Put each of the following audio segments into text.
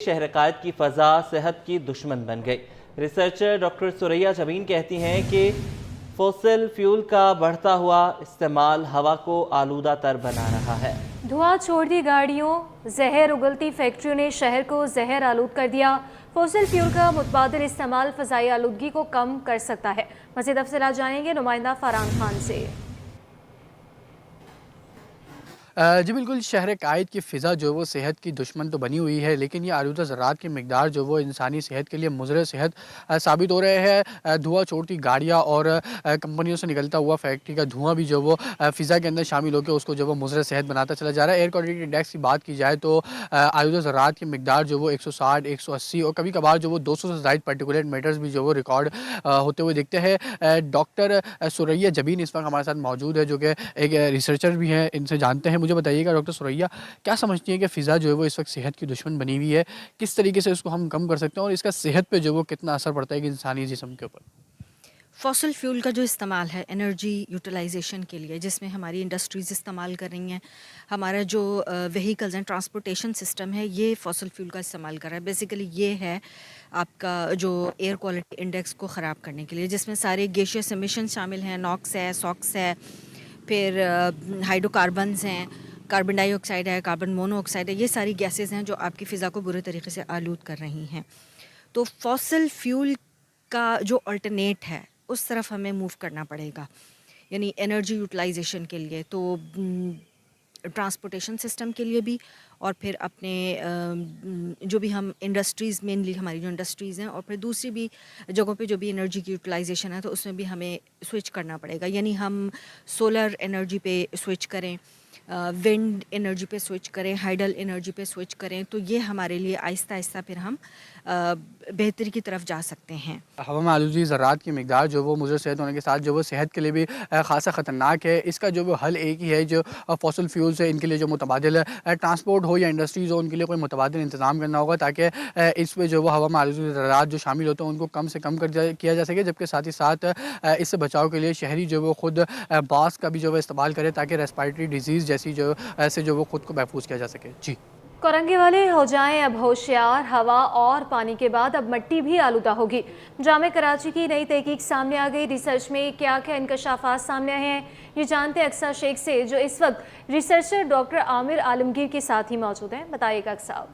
शहरकायत की फ़ज़ा सेहत की दुश्मन बन गई। रिसर्चर डॉक्टर सुरैया जबीन कहती हैं कि फॉसिल फ्यूल का बढ़ता हुआ इस्तेमाल हवा को आलूदा तर बना रहा है। धुआं छोड़ती गाड़ियों, जहर उगलती फैक्ट्रियों ने शहर को जहर आलूद कर दिया। फॉसिल फ्यूल का मुतबादिल इस्तेमाल फ़ज़ाई आलूदगी को कम कर सकता है। मज़ीद तफ़सीलात जानेंगे नुमाइंदा फरहान खान से। जी बिल्कुल, शहर कायद की फ़िज़ा जो वो सेहत की दुश्मन तो बनी हुई है, लेकिन ये आलूदा ज़रात की मिक़दार जो वो इंसानी सेहत के लिए मुज़र सेहत साबित हो रहे हैं। धुआं छोड़ती गाड़ियाँ और कंपनियों से निकलता हुआ फैक्ट्री का धुआं भी जो वो फ़िज़ा के अंदर शामिल होकर उसको जो वो मुज़र सेहत बनाता चला जा रहा है। एयर क्वालिटी इंडेक्स की बात की जाए तो आलूदा ज़रात की मिक़दार जो वो 160, 180 और कभी-कभार जो वो 200 से ज़ायद पार्टिकुलेट मैटर्स भी जो वो रिकॉर्ड होते हुए दिखते हैं। डॉक्टर सुरैया जबीन इस वक़्त हमारे साथ मौजूद है, जो कि एक रिसर्चर भी हैं। इनसे जानते हैं। मुझे बताइएगा डॉक्टर सुरैया, क्या समझती हैं कि फ़िज़ा जो है वो इस वक्त सेहत की दुश्मन बनी हुई है? किस तरीके से उसको हम कम कर सकते हैं और इसका सेहत पे जो वो कितना असर पड़ता है कि इंसानी जिस्म के ऊपर? फॉसिल फ्यूल का जो इस्तेमाल है एनर्जी यूटिलाइजेशन के लिए, जिसमें हमारी इंडस्ट्रीज़ इस्तेमाल कर रही हैं, हमारा जो व्हीकल्स एंड ट्रांसपोर्टेशन सिस्टम है ये फॉसिल फ्यूल का इस्तेमाल कर रहा है। बेसिकली ये है आपका जो एयर क्वालिटी इंडेक्स को ख़राब करने के लिए, जिसमें सारे गैसियस एमिशन शामिल हैं, नॉक्स है, सॉक्स है, फिर हाइड्रोकार्बन्स हैं, कार्बन डाइऑक्साइड है, कार्बन मोनोऑक्साइड है। ये सारी गैसेज़ हैं जो आपकी फ़िज़ा को बुरे तरीके से आलूद कर रही हैं। तो फॉसिल फ्यूल का जो अल्टरनेट है उस तरफ हमें मूव करना पड़ेगा, यानी एनर्जी यूटिलाइजेशन के लिए, तो ट्रांसपोर्टेशन सिस्टम के लिए भी, और फिर अपने जो भी हम इंडस्ट्रीज़, मेनली हमारी जो इंडस्ट्रीज़ हैं, और फिर दूसरी भी जगहों पे जो भी एनर्जी की यूटिलाइजेशन है तो उसमें भी हमें स्विच करना पड़ेगा। यानी हम सोलर एनर्जी पे स्विच करें, विंड एनर्जी पे स्विच करें, हाइडल एनर्जी पे स्विच करें, तो ये हमारे लिए आहिस्ता आहिस्ता फिर हम बेहतरी की तरफ जा सकते हैं। हवा में आलूदी ज़रात की मिक़दार जो वो मुज़र सेहत होने के साथ जो वो सेहत के लिए भी ख़ासा ख़तरनाक है। इसका जो वो हल एक ही है, जो फ़ॉसिल फ्यूल्स है इनके लिए जो मुतबादिल ट्रांसपोर्ट हो या इंडस्ट्रीज़ हो, उनके लिए कोई मुतबादिल इंतज़ाम करना होगा, ताकि इसमें जो वो हवा में आलूदी ज़रात जो शामिल होते हैं उनको कम से कम किया जा सके। जबकि साथ ही साथ इससे बचाव के लिए शहरी जो वो खुद मास्क का भी जो वो इस्तेमाल करे, ताकि रेस्पिरेटरी डिजीज़ जैसी जो ऐसे जो वो खुद को महफूज किया जा सके। जी। कोरंगी वाले हो जाएं अब होशियार, हवा और पानी के बाद अब मिट्टी भी आलूदा होगी। जामे कराची की नई तहकीक सामने आ गई। रिसर्च में क्या क्या इंकशाफात सामने आए हैं, ये जानते हैं अक्सा शेख से, जो इस वक्त रिसर्चर डॉक्टर आमिर आलमगीर के साथ ही मौजूद हैं। बताइएगा अक्सा।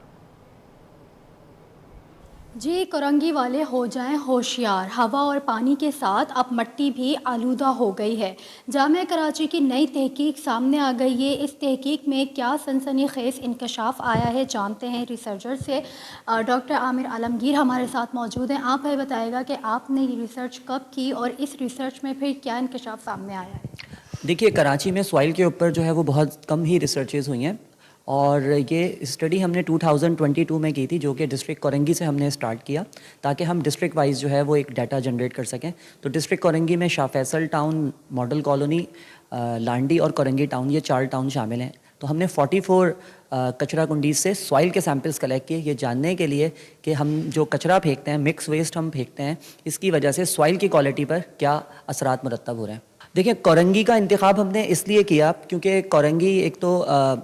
जी, कोरंगी वाले हो जाएं होशियार, हवा और पानी के साथ अब मिट्टी भी आलूदा हो गई है। जामिया कराची की नई तहकीक सामने आ गई है। इस तहकीक में क्या सनसनीखेज़ इंकशाफ आया है, जानते हैं रिसर्चर से। डॉक्टर आमिर आलमगीर हमारे साथ मौजूद हैं। आप हमें बताएगा कि आपने ये रिसर्च कब की और इस रिसर्च में फिर क्या इंकशाफ सामने आया है? देखिए, कराची में सॉइल के ऊपर जो है वो बहुत कम ही रिसर्चेज़ हुई हैं, और ये स्टडी हमने 2022 में की थी, जो कि डिस्ट्रिक्ट कोरंगी से हमने स्टार्ट किया, ताकि हम डिस्ट्रिक्ट वाइज जो है वो एक डाटा जनरेट कर सकें। तो डिस्ट्रिक्ट कोरंगी में Shah Faisal town, model colony, Landhi और कोरंगी टाउन, ये 4 टाउन शामिल हैं। तो हमने 44 कचरा कुंडीज से सॉइल के सैंपल्स कलेक्ट किए, ये जानने के लिए कि हम जो कचरा फेंकते हैं, मिक्स वेस्ट हम फेंकते हैं, इसकी वजह से सॉइल की क्वालिटी पर क्या असरात मुरतब हो रहे हैं। देखिए, कोरंगी का इंतखाब हमने इसलिए किया क्योंकि कोरंगी एक तो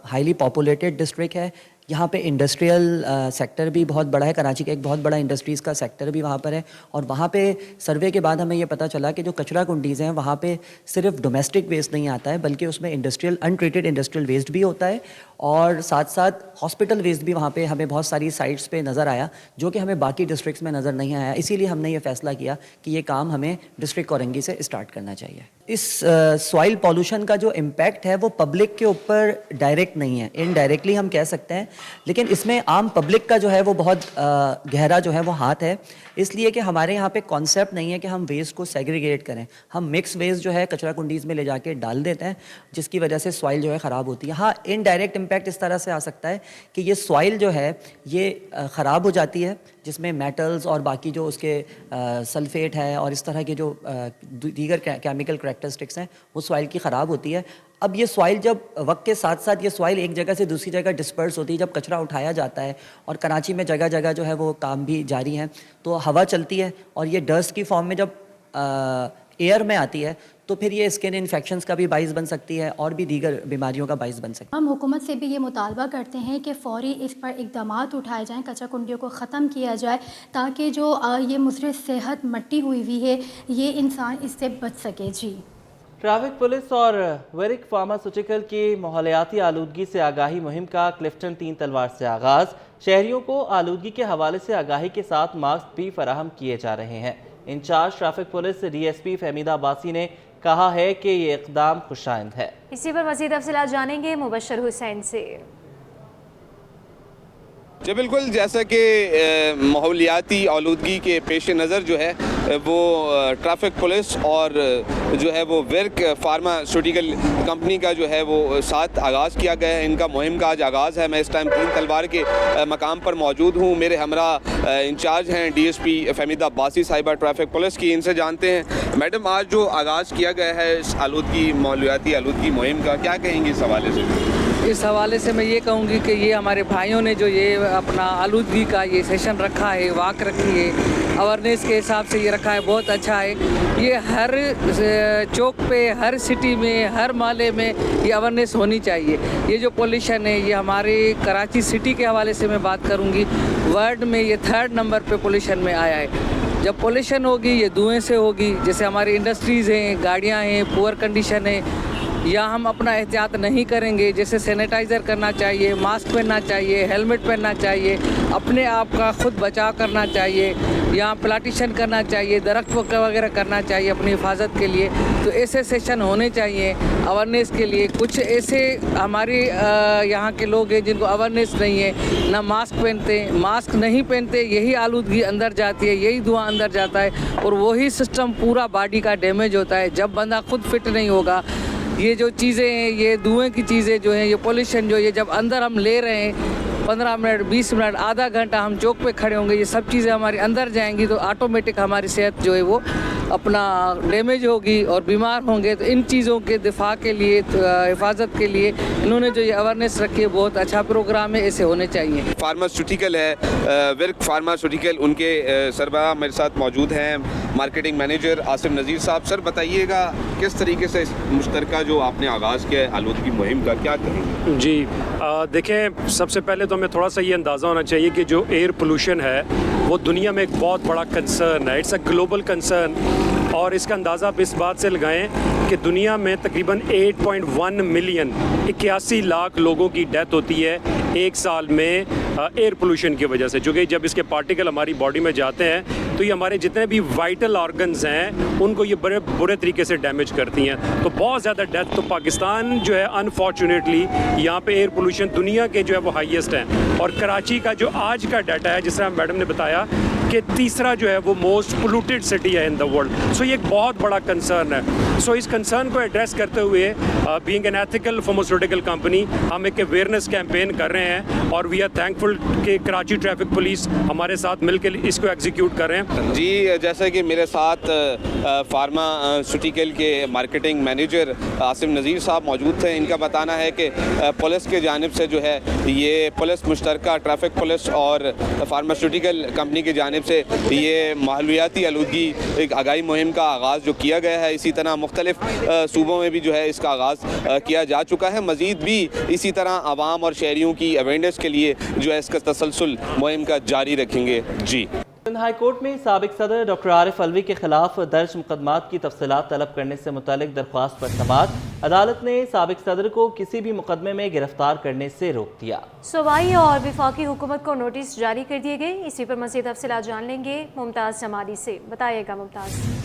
हाईली पॉपुलेटेड डिस्ट्रिक्ट है। यहाँ पे इंडस्ट्रियल सेक्टर भी बहुत बड़ा है। कराची का एक बहुत बड़ा इंडस्ट्रीज़ का सेक्टर भी वहाँ पर है, और वहाँ पे सर्वे के बाद हमें ये पता चला कि जो कचरा कुंडीज़ हैं वहाँ पे सिर्फ डोमेस्टिक वेस्ट नहीं आता है, बल्कि उसमें इंडस्ट्रियल, अनट्रीटेड इंडस्ट्रियल वेस्ट भी होता है, और साथ साथ हॉस्पिटल वेस्ट भी वहाँ पे हमें बहुत सारी साइट्स पे नज़र आया, जो कि हमें बाकी डिस्ट्रिक्ट्स में नज़र नहीं आया। इसीलिए हमने ये फ़ैसला किया कि ये काम हमें डिस्ट्रिक्ट कोरंगी से स्टार्ट करना चाहिए। इस सॉइल पॉल्यूशन का जो इम्पैक्ट है वो पब्लिक के ऊपर डायरेक्ट नहीं है, इनडायरेक्टली हम कह सकते हैं, लेकिन इसमें आम पब्लिक का जो है वो बहुत गहरा जो है वो हाथ है। इसलिए कि हमारे यहाँ पे कॉन्सेप्ट नहीं है कि हम वेस्ट को सेग्रीगेट करें। हम मिक्स वेस्ट जो है कचरा कुंडीज़ में ले जाके डाल देते हैं, जिसकी वजह से सॉइल जो है ख़राब होती है। हाँ, इनडायरेक्ट इम्पैक्ट इस तरह से आ सकता है कि ये सॉइल जो है ये ख़राब हो जाती है, जिसमें मेटल्स और बाकी जो उसके सल्फेट है और इस तरह के जो दीगर केमिकल करैक्टरिस्टिक्स हैं वो सॉइल की ख़राब होती है। अब ये सॉइल जब वक्त के साथ साथ ये सॉइल एक जगह से दूसरी जगह डिस्पर्स होती है, जब कचरा उठाया जाता है, और कराची में जगह जगह जो है वो काम भी जारी हैं, तो हवा चलती है और ये डस्ट की फॉर्म में जब एयर में आती है तो फिर ये स्किन इन्फेक्शंस का भी बाइस बन सकती है और भी दीगर बीमारियों का बाइस बन सकती है। हम हुकूमत से भी ये मुतालबा करते हैं कि फ़ौरी इस पर इक़दामात उठाए जाएँ, कचरा कुंडियों को ख़त्म किया जाए ताकि जो ये मुज़र सेहत मट्टी हुई है ये इंसान इससे बच सके। जी, ट्रैफिक पुलिस और वेरिक फार्मास्यूटिकल की माहौलियाती आलूदगी से आगाही मुहिम का क्लिफ्टन 3 तलवार से आगाज़। शहरियों को आलूदगी के हवाले से आगाही के साथ मास्क भी फराहम किए जा रहे हैं। Incharge traffic police DSP Fahmida Abbasi ने कहा है कि ये इक़दाम खुशाइंद है। इसी पर मज़ीद तफसीलात जानेंगे मुबशर हुसैन से। जी बिल्कुल, जैसा कि माहौलियाती आलूदगी के पेश नज़र जो है वो ट्रैफिक पुलिस और जो है वो वर्क फार्मास्यूटिकल कंपनी का जो है वो साथ आगाज़ किया गया है। इनका मुहिम का आज आगाज़ है। मैं इस टाइम 3 तलवार के मकाम पर मौजूद हूँ। मेरे हमरा इंचार्ज हैं DSP फहमीदा अब्बासी साहिबा ट्रैफिक पुलिस की। इनसे जानते हैं, मैडम आज जो आगाज़ किया गया है इस आलूदगी माहौलियाती आलूदगी मुहिम का, क्या कहेंगी इस हवाले से? इस हवाले से मैं ये कहूँगी कि ये हमारे भाइयों ने जो ये अपना आलूदगी का ये सेशन रखा है, वाक रखी है, अवेयरनेस के हिसाब से ये रखा है, बहुत अच्छा है। ये हर चौक पे, हर सिटी में, हर मोहल्ले में ये अवेयरनेस होनी चाहिए। ये जो पोल्यूशन है ये हमारे कराची सिटी के हवाले से मैं बात करूँगी, वर्ल्ड में ये 3rd नंबर पे पोल्यूशन में आया है। जब पोल्यूशन होगी ये धुएँ से होगी, जैसे हमारी इंडस्ट्रीज़ हैं, गाड़ियाँ हैं, पुअर कंडीशन है, या हम अपना एहतियात नहीं करेंगे, जैसे सैनिटाइज़र करना चाहिए, मास्क पहनना चाहिए, हेलमेट पहनना चाहिए, अपने आप का खुद बचाव करना चाहिए, या प्लांटेशन करना चाहिए, दरख्त वगैरह करना चाहिए अपनी हिफाजत के लिए। तो ऐसे सेशन होने चाहिए अवेयरनेस के लिए। कुछ ऐसे हमारे यहाँ के लोग हैं जिनको अवेयरनेस नहीं है, ना मास्क पहनते, मास्क नहीं पहनते, यही आलूदगी अंदर जाती है, यही धुआं अंदर जाता है और वही सिस्टम पूरा बॉडी का डैमेज होता है। जब बंदा खुद फिट नहीं होगा, ये जो चीज़ें हैं, ये धुएं की चीज़ें जो हैं, ये पोल्यूशन जो ये जब अंदर हम ले रहे हैं, 15 मिनट, 20 मिनट, आधा घंटा हम चौक पे खड़े होंगे, ये सब चीज़ें हमारे अंदर जाएंगी तो ऑटोमेटिक हमारी सेहत जो है वो अपना डैमेज होगी और बीमार होंगे। तो इन चीज़ों के दिफा के लिए, हिफाजत के लिए इन्होंने जो ये अवेयरनेस रखी है, बहुत अच्छा प्रोग्राम है, ऐसे होने चाहिए। फार्मास्यूटिकल है, वर्क फार्मास्यूटिकल, उनके सरबराह मेरे साथ मौजूद हैं मार्केटिंग मैनेजर आसिम नज़ीर साहब। सर बताइएगा किस तरीके से इस मुश्तरका जो आपने आगाज़ किया है आलूदगी मुहिम का, क्या कहेंगे? जी देखें, सबसे पहले तो हमें थोड़ा सा ये अंदाज़ा होना चाहिए कि जो एयर पोल्यूशन है वो दुनिया में एक बहुत बड़ा कंसर्न है। इट्स अ ग्लोबल कंसर्न और इसका अंदाज़ा आप इस बात से लगाएं कि दुनिया में तकरीबन 8.1 मिलियन 81 लाख लोगों की डेथ होती है एक साल में एयर पोल्यूशन की वजह से। चूँकि जब इसके पार्टिकल हमारी बॉडी में जाते हैं तो ये हमारे जितने भी वाइटल ऑर्गन्स हैं उनको ये बड़े बुरे तरीके से डैमेज करती हैं। तो बहुत ज़्यादा डेथ तो पाकिस्तान जो है अनफॉर्चुनेटली यहाँ पे एयर पोल्यूशन दुनिया के जो है वो हाईएस्ट हैं। और कराची का जो आज का डाटा है, जिस तरह मैडम ने बताया कि तीसरा जो है वो मोस्ट पोल्यूटेड सिटी है इन द वर्ल्ड। सो ये एक बहुत बड़ा कंसर्न है। सो इस कंसर्न को एड्रेस करते हुए being an ethical pharmaceutical company हम एक अवेयरनेस कैंपेन कर रहे हैं और वी आर थैंकफुल कि कराची ट्रैफिक पुलिस हमारे साथ मिलकर इसको एग्जीक्यूट कर रहे हैं। जी, जैसे कि मेरे साथ फार्मास्यूटिकल के मार्केटिंग मैनेजर आसिम नज़ीर साहब मौजूद थे। इनका बताना है कि पुलिस के जानिब से जो है ये पुलिस मुश्तरका ट्रैफिक पुलिस और फार्मास्यूटिकल कंपनी की जानिब से ये माहौलियाती आलूदगी एक आगाही मुहिम का आगाज़ जो किया गया है, इसी तरह मुख्तलिफ सूबों में भी जो है इसका आगाज़ किया जा चुका है। मज़ीद भी इसी तरह आवाम और शहरियों की अवेयरनेस के लिए जो है इसका तसलसल मुहिम का जारी रखेंगे। जी, हाई कोर्ट में साबिक सदर डॉक्टर आरिफ अलवी के खिलाफ दर्ज मुकदमात की तफसीलात तलब करने से मुतालिक दरख्वास्त पर समाअत। अदालत ने साबिक सदर को किसी भी मुकदमे में गिरफ्तार करने से रोक दिया। सूबाई और वफाकी हुकूमत को नोटिस जारी कर दिए गए। इसी पर मज़ीद तफसीलात जान लेंगे मुमताज़ जमाली से। बताइएगा मुमताज़।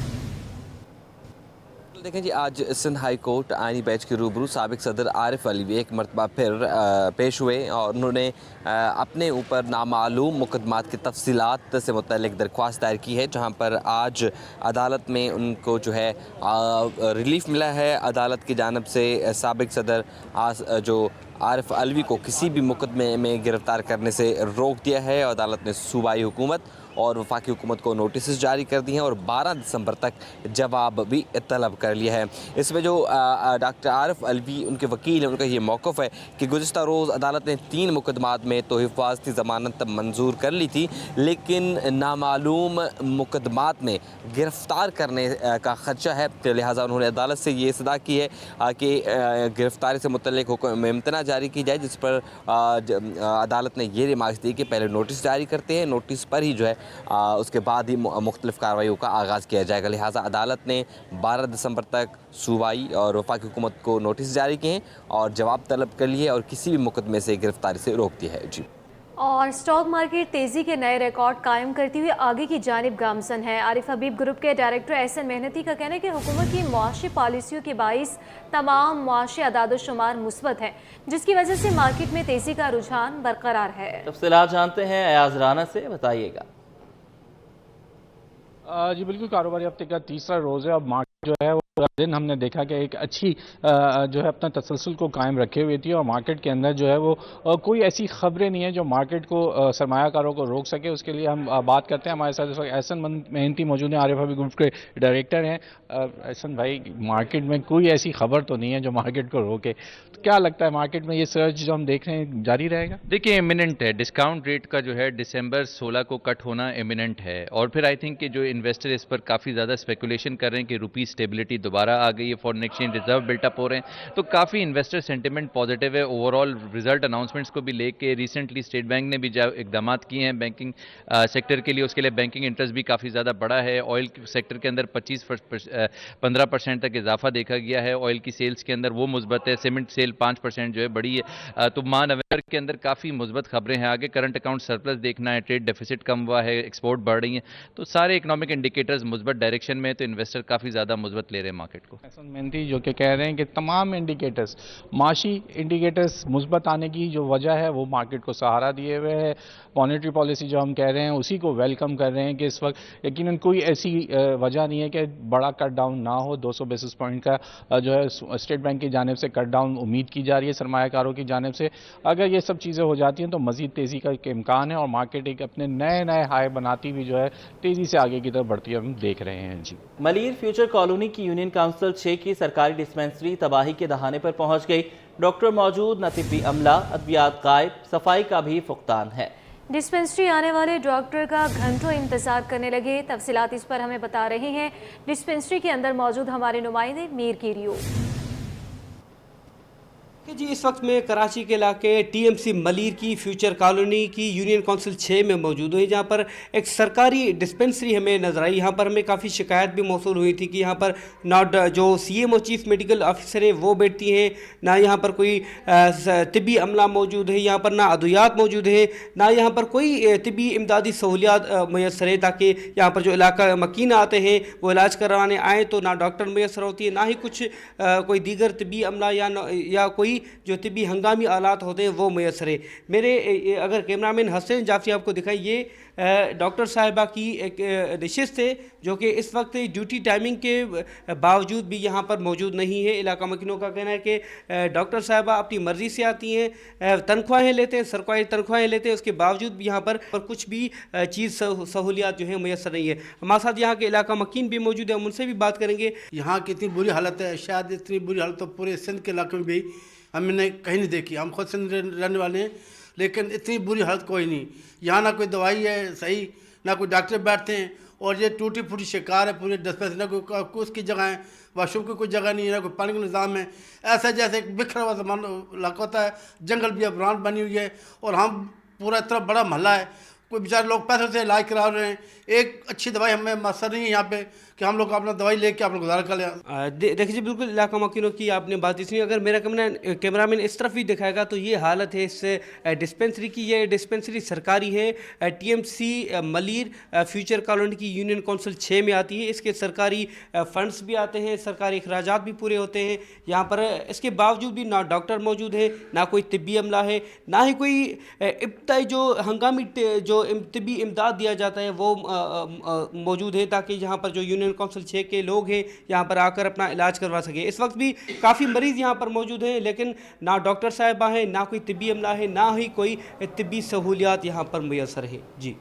देखें जी, आज सिंध हाई कोर्ट आईनी बेंच के रूबरू साबिक सदर आरिफ अलवी एक मरतबा फिर पेश हुए और उन्होंने अपने ऊपर नामालूम मुकदमात की तफसीलात से मुतल्लिक दरख्वास्त दायर की है, जहां पर आज अदालत में उनको जो है रिलीफ मिला है। अदालत की जानिब से साबिक सदर जो आरिफ अलवी को किसी भी मुकदमे में गिरफ़्तार करने से रोक दिया है। अदालत ने सूबाई हुकूमत और वफाकी हुकूमत को नोटिस जारी कर दी हैं और 12 दिसंबर तक जवाब भी तलब कर लिया है। इसमें जो डॉक्टर आरिफ अलवी उनके वकील हैं, उनका ये मौक़िफ़ है कि गुज़िश्ता रोज़ अदालत ने 3 मुकदमात में तो हिफाजती ज़मानत मंजूर कर ली थी, लेकिन नामालूम मुकदमात में गिरफ़्तार करने का ख़दशा है, तो लिहाजा उन्होंने अदालत से ये सदा की है कि गिरफ़्तारी से मुतल्लिक़ हुक्म में इम्तना जारी की जाए, जिस पर अदालत ने ये रिमार्क्स दी कि पहले नोटिस जारी करते हैं, नोटिस पर ही जो है उसके बाद ही मुख्तलिफ़ कार्रवाइयों का आगाज़ किया जाएगा। लिहाजा अदालत ने 12 दिसंबर तक सूबाई और वफाकी हुकूमत को नोटिस जारी किए हैं और जवाब तलब कर लिए और किसी भी मुकदमे से गिरफ़्तारी से रोक दी है। जी। और स्टॉक मार्केट तेज़ी के नए रिकॉर्ड कायम करती हुई आगे की जानिब गामजन है। आरिफ हबीब ग्रुप के डायरेक्टर एहसन मेहनती का कहना है कि हुकूमत की मुआशी पॉलिसियों के बाइस तमाम मुआशी अदाद-ओ-शुमार मुस्बत हैं, जिसकी वजह से मार्केट में तेज़ी का रुझान बरकरार है। तफसीलात जानते हैं अयाज राना से, बताइएगा। जी बिल्कुल, कारोबारी हफ्ते का तीसरा रोज़ है। अब मार्केट जो है वो दिन हमने देखा कि एक अच्छी जो है अपना तसलसल को कायम रखे हुए थी और मार्केट के अंदर जो है वो कोई ऐसी खबरें नहीं है जो मार्केट को सरमायाकारों को रोक सके। उसके लिए हम बात करते हैं। हमारे साथ इस वक्त एहसन मेहनती मौजूद हैं, आरिफ हबीब ग्रुप के डायरेक्टर हैं। एहसन भाई, मार्केट में कोई ऐसी खबर तो नहीं है जो मार्केट को रोके, तो क्या लगता है मार्केट में ये सर्च जो हम देख रहे हैं जारी रहेगा? देखिए, इमिनेंट है। डिस्काउंट रेट का जो है दिसंबर 16 को कट होना इमिनेंट है और फिर आई थिंक कि जो इन्वेस्टर इस पर काफ़ी ज़्यादा स्पेकुलेशन कर रहे हैं कि रुपी स्टेबिलिटी दोबारा आ गई है, फॉरेन एक्सचेंज रिजर्व बिल्टअप हो रहे हैं, तो काफ़ी इन्वेस्टर सेंटिमेंट पॉजिटिव है। ओवरऑल रिजल्ट अनाउंसमेंट्स को भी लेके रिसेंटली स्टेट बैंक ने भी जो इकदाम किए हैं बैंकिंग सेक्टर के लिए, उसके लिए बैंकिंग इंटरेस्ट भी काफ़ी ज़्यादा बढ़ा है। ऑयल सेक्टर के अंदर 15% तक इजाफा देखा गया है। ऑयल की सेल्स के अंदर वो मुस्बत है। सीमेंट सेल 5% जो है बढ़ी है। तो माह नवंबर के अंदर काफ़ी मुस्बत खबरें हैं। आगे करंट अकाउंट सरप्लस देखना है, ट्रेड डेफिसिट कम हुआ है, एक्सपोर्ट बढ़ रही है, तो सारे इकोनॉमिक इंडिकेटर्स मुस्बत डायरेक्शन में, तो इन्वेस्टर काफ़ी ज़्यादा मुस्बत ले रहे हैं मार्केट को। एहसन मेहनती जो कि कह रहे हैं कि तमाम इंडिकेटर्स, माशी इंडिकेटर्स मुस्बत आने की जो वजह है वो मार्केट को सहारा दिए हुए है। मॉनेटरी पॉलिसी जो हम कह रहे हैं उसी को वेलकम कर रहे हैं कि इस वक्त यकीनन कोई ऐसी वजह नहीं है कि बड़ा कट डाउन ना हो। 200 बेसिस पॉइंट का जो है स्टेट बैंक की जानिब से कट डाउन उम्मीद की जा रही है सरमायाकारों की जानिब से। अगर ये सब चीज़ें हो जाती हैं तो मज़ीद तेज़ी का एक इम्कान है और मार्केट एक अपने नए हाई बनाती हुई जो है तेज़ी से आगे की तरफ बढ़ती है, हम देख रहे हैं। जी। मलीर फ्यूचर कॉलोनी की यूनियन काउंसिल 6 की सरकारी डिस्पेंसरी तबाही के दहाने पर पहुंच गई। डॉक्टर मौजूद, न तिब्बी अमला, अद्वियात गायब, सफाई का भी फुकदान है। डिस्पेंसरी आने वाले डॉक्टर का घंटों इंतजार करने लगे। तफसीलात इस पर हमें बता रहे हैं डिस्पेंसरी के अंदर मौजूद हमारे नुमाइंदे मीर कीरियो। कि जी इस वक्त मैं कराची के इलाके टीएमसी मलीर की फ्यूचर कॉलोनी की यूनियन काउंसिल 6 में मौजूद हुई, जहाँ पर एक सरकारी डिस्पेंसरी हमें नजर आई। यहाँ पर हमें काफ़ी शिकायत भी मौसूल हुई थी कि यहाँ पर ना जो सीएमओ चीफ मेडिकल ऑफिसर है वो बैठती हैं, ना यहाँ पर कोई तिब्बी अमला मौजूद है, यहाँ पर ना अद्वियात मौजूद है, ना यहाँ पर कोई तिब्बी इमदादी सहूलियात मैसर है ताकि यहाँ पर जो इलाका मकीन आते हैं वो इलाज करवाने आएँ तो ना डॉक्टर मैसर होती है, ना ही कुछ कोई दीगर तिब्बी अमला या कोई जो तिब्बी हंगामी आलात होते हैं वो मैसर है। मेरे अगर कैमरामैन हसन जाफरी आपको दिखाई, ये डॉक्टर साहिबा की एक नशिस्त है जो कि इस वक्त ड्यूटी टाइमिंग के बावजूद भी यहाँ पर मौजूद नहीं है। इलाका मकीनों का कहना है कि डॉक्टर साहिबा अपनी मर्ज़ी से आती हैं, तनख्वाहें लेते हैं, सरकारी तनख्वाहें लेते हैं, उसके बावजूद भी यहाँ पर कुछ भी चीज़ सहूलियात जो है मैसर नहीं है। हमारे साथ यहाँ के इलाका मकीन भी मौजूद है, हम उनसे भी बात करेंगे। यहाँ की इतनी बुरी हालत है, शायद इतनी बुरी हालत तो पूरे सिंध के इलाके में भी हमने कहीं नहीं देखी। हम खुद सिंध रहने वाले हैं, लेकिन इतनी बुरी हालत कोई नहीं। यहाँ ना कोई दवाई है सही, ना कोई डॉक्टर बैठते हैं और ये टूटी फूटी शिकार है पूरे डिस्पेंसरी। ना कोई उसकी जगह है, वाशरूम की कोई जगह नहीं है, ना कोई पानी का निज़ाम है। ऐसा जैसे एक बिखरा हुआ ज़मान इलाका होता है, जंगल भी अब बनी हुई है और हम पूरा इतना बड़ा महल्ला है, कोई बेचारे लोग पैसे से इलाज करा रहे हैं। एक अच्छी दवाई हमें मसर नहीं है यहाँ पे कि हम लोग अपना दवाई लेके अपना गुजारा कर लें। देखिए बिल्कुल इलाका मकीनों की आपने बात इसलिए, अगर मेरा कैमरामैन इस तरफ भी दिखाएगा तो ये हालत है इस डिस्पेंसरी की। ये डिस्पेंसरी सरकारी है, टीएमसी मलीर फ्यूचर कॉलोनी की यूनियन काउंसिल 6 में आती है। इसके सरकारी फंड्स भी आते हैं, सरकारी अखराजात भी पूरे होते हैं यहाँ पर। इसके बावजूद भी ना डॉक्टर मौजूद है, ना कोई तिब्बी अमला है, ना ही कोई इब्तदाई जो हंगामी जो तिब्बी इमदाद दिया जाता है वो मौजूद है, ताकि यहाँ पर जो यूनियन काउंसिल 6 के लोग हैं यहाँ पर आकर अपना इलाज करवा सके। इस वक्त भी काफ़ी मरीज़ यहाँ पर मौजूद हैं, लेकिन ना डॉक्टर साहिबा हैं, ना कोई तिब्बी अमला है, ना ही कोई तिब्बी सहूलियात यहाँ पर मैसर है। जी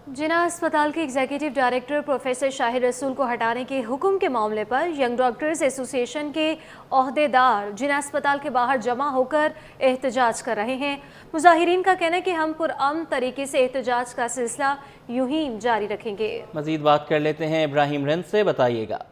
जिना अस्पताल के एग्जीक्यूटिव डायरेक्टर प्रोफेसर शाहिद रसूल को हटाने के हुक्म के मामले पर यंग डॉक्टर्स एसोसिएशन के ओहदेदार जिना अस्पताल के बाहर जमा होकर एहतजाज कर रहे हैं। मुजाहिरीन का कहना है कि हम पुरअमन तरीके से एहतजाज का सिलसिला यूं ही जारी रखेंगे। मजीद बात कर लेते हैं इब्राहिम रंज से, बताइएगा।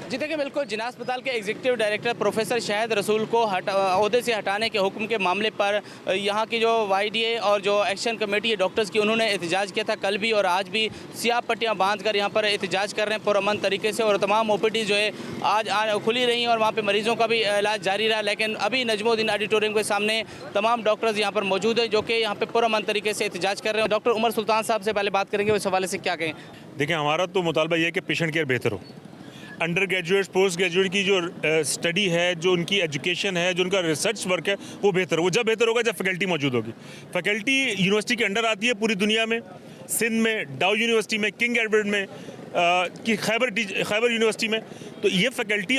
जी देखिए, बिल्कुल जिना अस्पताल के एग्जीक्यूटिव डायरेक्टर प्रोफेसर शाहिद रसूल को ओहदे से हटाने के हुक्म के मामले पर यहाँ की जो वाईडीए और जो एक्शन कमेटी है डॉक्टर्स की, उन्होंने एहतजाज किया था कल भी और आज भी सियाह पट्टियाँ बांध कर यहाँ पर एहतजाज कर रहे हैं पुरअमन तरीके से। और तमाम ओपीडी जो है आज खुली रही और वहाँ पर मरीजों का भी इलाज जारी रहा। लेकिन अभी नजमुद्दीन ऑडिटोरियम के सामने तमाम डॉक्टर्स यहाँ पर मौजूद है जो कि यहाँ पर पुरअमन तरीके से एहतजाज कर रहे हैं। डॉक्टर उमर सुल्तान साहब से पहले बात करेंगे, उस हवाले से क्या कहें? देखिए, हमारा तो मुतालबा ये है कि पेशेंट केयर बेहतर हो। अंडर ग्रेजुएट पोस्ट ग्रेजुएट की जो स्टडी है, जो उनकी एजुकेशन है, जो उनका रिसर्च वर्क है, वो बेहतर हो। वो जब बेहतर होगा जब फैकल्टी मौजूद होगी। फैकल्टी यूनिवर्सिटी के अंडर आती है पूरी दुनिया में, सिंध में, डाउ यूनिवर्सिटी में, किंग एडवर्ड में, कि खैबर यूनिवर्सिटी में। तो ये फैकल्टी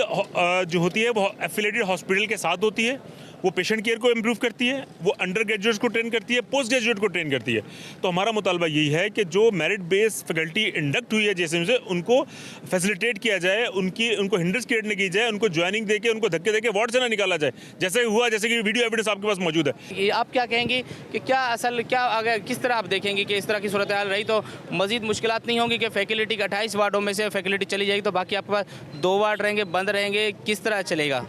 जो होती है वो एफिलेटेड हॉस्पिटल के साथ होती है। वो पेशेंट केयर को इम्प्रूव करती है, वो अंडर ग्रेजुएट्स को ट्रेन करती है, पोस्ट ग्रेजुएट को ट्रेन करती है। तो हमारा मुतालबा यही है कि जो मेरिट बेस्ड फैकल्टी इंडक्ट हुई है जैसे से, उनको फैसिलिटेट किया जाए, उनको हिंड्रेंस क्रिएट नहीं की जाए, उनको ज्वाइनिंग देके, उनको धक्के देके वार्ड से ना निकाला जाए, जैसे हुआ, जैसे कि वीडियो एविडेंस आपके पास मौजूद है। आप क्या कहेंगे कि क्या अगर किस तरह आप देखेंगे कि इस तरह की सूरत हाल रही तो मजीद मुश्किलात नहीं होंगी कि फैकल्टी के 28 वार्डों में से फैकल्टी चली जाएगी तो बाकी आपके पास 2 वार्ड रहेंगे, बंद रहेंगे, किस तरह चलेगा?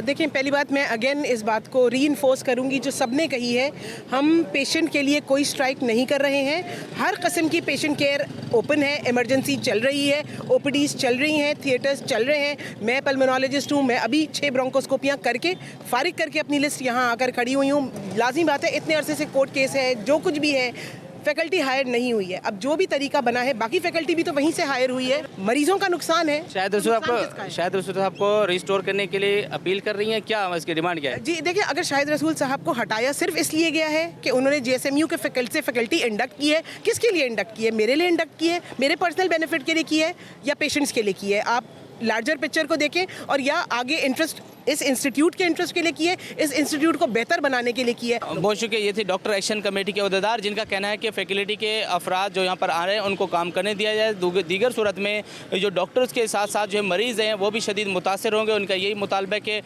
देखिए, पहली बात मैं अगेन इस बात को रीइंफोर्स करूंगी जो सबने कही है, हम पेशेंट के लिए कोई स्ट्राइक नहीं कर रहे हैं। हर किस्म की पेशेंट केयर ओपन है, इमरजेंसी चल रही है, ओपीडीज चल रही हैं, थिएटर्स चल रहे हैं। मैं पल्मोनोलॉजिस्ट हूँ, मैं अभी 6 ब्रोंकोस्कोपियाँ करके फारिग करके अपनी लिस्ट यहाँ आकर खड़ी हुई हूँ। लाजिम बात है, इतने अरसे से कोर्ट केस है, जो कुछ भी है, फैकल्टी हायर नहीं हुई है। अब जो भी तरीका बना है, बाकी फैकल्टी भी तो वहीं से हायर हुई है, मरीजों का नुकसान है। शायद रसूल साहब को रिस्टोर करने के लिए अपील कर रही हैं, क्या इसकी डिमांड क्या है? जी देखिए, अगर शाहिद रसूल साहब को हटाया सिर्फ इसलिए गया है कि उन्होंने जेएसएमयू के फैकल्टी इंडक्ट की है, किसके लिए इंडक्ट की है? मेरे लिए इंडक्ट की है, मेरे पर्सनल बेनिफिट के लिए की है या पेशेंट्स के लिए की है? आप लार्जर पिक्चर को देखें और या आगे इंटरेस्ट इस इंस्टीट्यूट के इंटरेस्ट के लिए की है, इस इंस्टीट्यूट को बेहतर बनाने के लिए की है। बहुत शुक्रिया। ये थे डॉक्टर एक्शन कमेटी के अहदेदार जिनका कहना है कि फैकल्टी के अफराद जो यहाँ पर आ रहे हैं उनको काम करने दिया जाए। दीगर सूरत में जो डॉक्टर्स के साथ साथ जो है मरीज़ हैं वो भी शदीद मुतासर होंगे। उनका यही मुतालबा है कि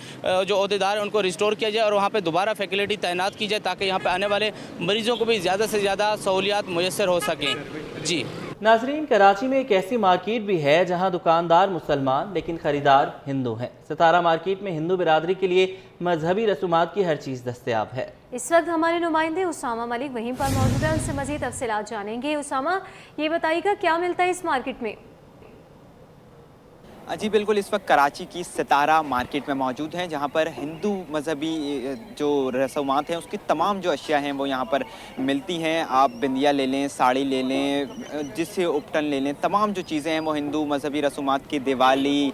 जो अहदेदार हैं उनको रिस्टोर किया जाए और वहाँ पर दोबारा फैकल्टी तैनात की जाए ताकि यहाँ पर आने वाले मरीज़ों को भी ज़्यादा से ज़्यादा सहूलियात मुयसर हो सकें। जी नाजरीन, कराची में एक ऐसी मार्केट भी है जहां दुकानदार मुसलमान लेकिन खरीदार हिंदू हैं। सितारा मार्केट में हिंदू बिरादरी के लिए मजहबी रसूमात की हर चीज़ दस्तयाब है। इस वक्त हमारे नुमाइंदे उसामा मलिक वहीं पर मौजूद है, उनसे मजीद तफसीलात जानेंगे। उसामा, ये बताइएगा क्या मिलता है इस मार्केट में? जी बिल्कुल, इस वक्त कराची की सितारा मार्केट में मौजूद हैं जहां पर हिंदू मजहबी जो रसूमात हैं उसकी तमाम जो अशिया हैं वो यहां पर मिलती हैं। आप बिंदिया ले लें, साड़ी ले लें, जिससे उपटन ले लें, तमाम जो चीज़ें हैं वो हिंदू मजहबी रसूमात की, दिवाली,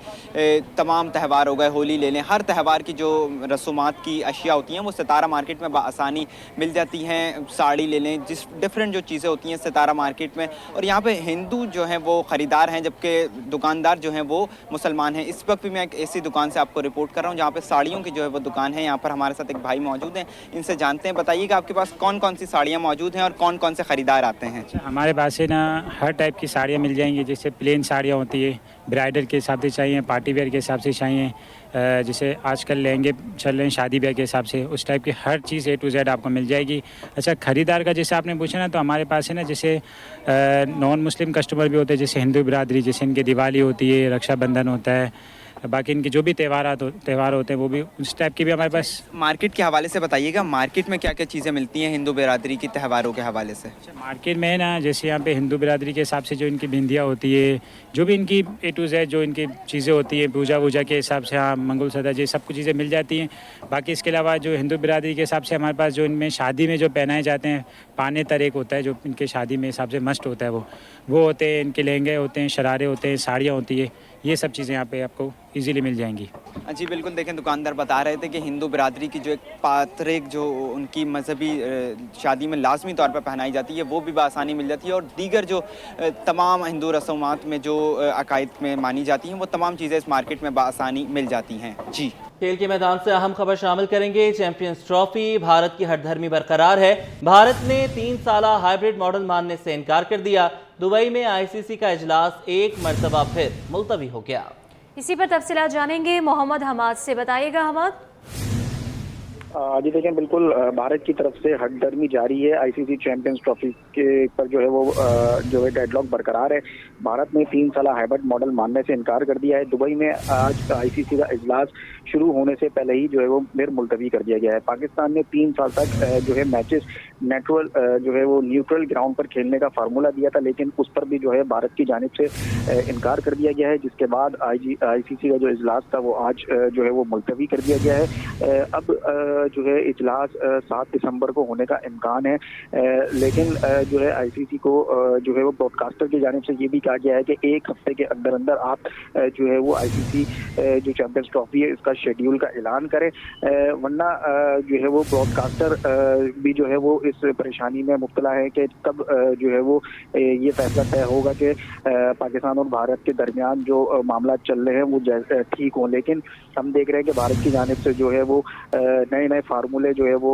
तमाम त्यौहार हो गए, होली ले लें, हर त्यौहार की जो रसूमात की अशिया होती हैं वो सितारा मार्केट में बआसानी मिल जाती हैं। साड़ी ले लें, जिस डिफरेंट जो चीज़ें होती हैं सितारा मार्केट में। और यहाँ पर हिंदू जो हैं वो ख़रीदार हैं जबकि दुकानदार जो हैं वो मुसलमान हैं। इस वक्त भी मैं एक ऐसी दुकान से आपको रिपोर्ट कर रहा हूँ जहाँ पे साड़ियों की जो है वो दुकान है। यहाँ पर हमारे साथ एक भाई मौजूद हैं, इनसे जानते हैं। बताइएगा आपके पास कौन कौन सी साड़ियाँ मौजूद हैं और कौन कौन से ख़रीदार आते हैं? हमारे पास है ना हर टाइप की साड़ियाँ मिल जाएंगी, जैसे प्लेन साड़ियाँ होती है, ब्राइडल के हिसाब से चाहिए, पार्टी वेयर के हिसाब से चाहिए, जैसे आजकल लहंगे चल रहे हैं शादी ब्याह के हिसाब से, उस टाइप की हर चीज़ A to Z आपको मिल जाएगी। अच्छा, ख़रीदार का जैसे आपने पूछा ना, तो हमारे पास है ना जैसे नॉन मुस्लिम कस्टमर भी होते हैं, जैसे हिंदू बिरादरी, जैसे इनकी दिवाली होती है, रक्षाबंधन होता है, बाकी इनके जो भी त्यौहार होते हैं वो भी उस टाइप की भी हमारे पास। मार्केट के हवाले से बताइएगा, मार्केट में क्या क्या चीज़ें मिलती हैं हिंदू बिरादरी की त्यौहारों के हवाले से? मार्केट में है ना, जैसे यहाँ पे हिंदू बिरादरी के हिसाब से जो इनकी बिंदियाँ होती है, जो भी इनकी A to Z जो इनकी चीज़ें होती है, पूजा वूजा के हिसाब से, हाँ, मंगल सदा जी सब कुछ चीज़ें मिल जाती हैं। बाकी इसके अलावा जो हिंदू बिरादरी के हिसाब से हमारे पास जो इनमें शादी में जो पहनाए जाते हैं, पाने तरेक होता है जो इनके शादी में हिसाब से मस्ट होता है, वो होते हैं, इनके लहंगे होते हैं, शरारे होते हैं, साड़ियाँ होती है, ये सब चीज़ें यहाँ पे आपको इजीली मिल जाएंगी। जी बिल्कुल, देखें दुकानदार बता रहे थे कि हिंदू बिरादरी की जो एक पातरेक जो उनकी मजहबी शादी में लाजमी तौर पर पहनाई जाती है वो भी बआसानी मिल जाती है, और दीगर जो तमाम हिंदू रसूमात में जो अकायद में मानी जाती हैं वो तमाम चीज़ें इस मार्केट में बआसानी मिल जाती हैं। जी खेल के मैदान से अहम खबर शामिल करेंगे। चैंपियंस ट्रॉफी, भारत की हठधर्मी बरकरार है। भारत ने 3 साला हाइब्रिड मॉडल मानने से इनकार कर दिया। दुबई में आईसीसी का इजलास एक मरतबा फिर मुलतवी हो गया। इसी पर तफसीलात जानेंगे मोहम्मद हमाद से। बताइएगा हमाद। जी देखें, बिल्कुल भारत की तरफ से हठधर्मी जारी है। आईसीसी चैंपियंस ट्रॉफी के पर जो है डेडलॉक बरकरार है। भारत ने 3 साला हाइब्रिड मॉडल मानने से इनकार कर दिया है। दुबई में आज आईसीसी का इजलास शुरू होने से पहले ही जो है वो फिर मुलतवी कर दिया गया है। पाकिस्तान ने 3 साल तक जो है मैचेस न्यूट्रल ग्राउंड पर खेलने का फार्मूला दिया था, लेकिन उस पर भी जो है भारत की जानिब से इनकार कर दिया गया है, जिसके बाद आईसीसी का जो इजलास था वो आज जो है वो मुलतवी कर दिया गया है। अब जो है इजलास 7 दिसंबर को होने का इम्कान है, लेकिन जो है आईसीसी को जो है वो ब्रॉडकास्टर की जानिब से ये भी कहा गया है कि 1 हफ्ते के अंदर अंदर आप जो है वो आईसीसी जो चैंपियंस ट्रॉफी है इसका शेड्यूल का ऐलान करें, वरना जो है वो ब्रॉडकास्टर भी जो है वो इस परेशानी में मुब्तला है कि कब जो है वो ये फैसला तय होगा कि पाकिस्तान और भारत के दरमियान जो मामला चल रहे हैं वो ठीक हों। लेकिन हम देख रहे हैं कि भारत की जानिब से जो है वो नए नए फार्मूले जो है वो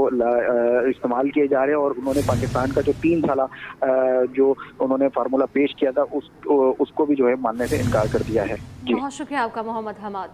इस्तेमाल किए जा रहे हैं, और उन्होंने पाकिस्तान का जो 3 साला जो उन्होंने फार्मूला पेश किया था उसको भी जो है मानने से इनकार कर दिया है। बहुत शुक्रिया आपका मोहम्मद हमाद।